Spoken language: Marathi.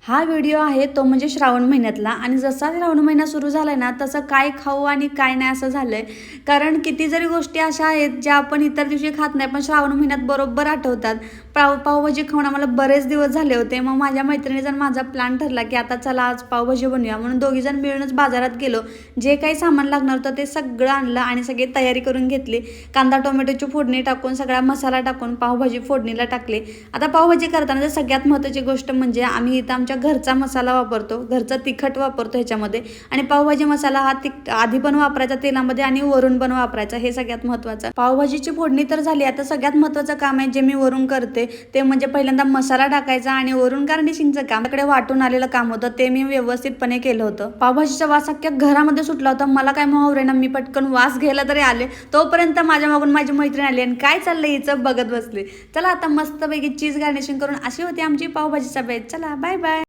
हा व्हिडिओ आहे तो म्हणजे श्रावण महिन्यातला आणि जसा श्रावण महिना सुरू झालाय ना तसं काय खाऊ आणि काय नाही असं झालंय. कारण किती जरी गोष्टी अशा आहेत ज्या आपण इतर दिवशी खात नाही पण श्रावण महिन्यात बरोबर आठवतात. पावभाजी खाऊन आम्हाला बरेच दिवस झाले होते. मग माझ्या मैत्रिणीचा माझा प्लॅन ठरला की आता चला आज पावभाजी बनवूया म्हणून दोघीजण मिळूनच बाजारात गेलो. जे काही सामान लागणार होतं ते सगळं आणलं आणि सगळी तयारी करून घेतली. कांदा टोमॅटोची फोडणी टाकून सगळा मसाला टाकून पावभाजी फोडणीला टाकले. आता पावभाजी करताना सगळ्यात महत्त्वाची गोष्ट म्हणजे आम्ही इथं आमच्या घरचा मसाला वापरतो, घरचा तिखट वापरतो ह्याच्यामध्ये. आणि पावभाजी मसाला हा आधी पण वापरायचा तेलामध्ये आणि वरून पण वापरायचा, हे सगळ्यात महत्त्वाचं. पावभाजीची फोडणी तर झाली. आता सगळ्यात महत्त्वाचं काम आहे जे मी वरून करते ते म्हणजे पहिल्यांदा मसाला टाकायचा आणि वरून गार्निशिंगचं काम त्याकडे वाटून आलेलं काम होतं ते मी व्यवस्थितपणे केलं होतं. पावभाजीचा वास अख्ख्या घरामध्ये सुटला होता. मला काय मावरे ना, मी पटकन वास घ्यायला तरी आले तोपर्यंत माझ्या मागून माझी मैत्रीण आली आणि काय चाललंय हिचं बघत बसले. चला आता मस्तपैकी चीज गार्निशिंग करून अशी होती आमची पावभाजीचा बेत. चला बाय बाय.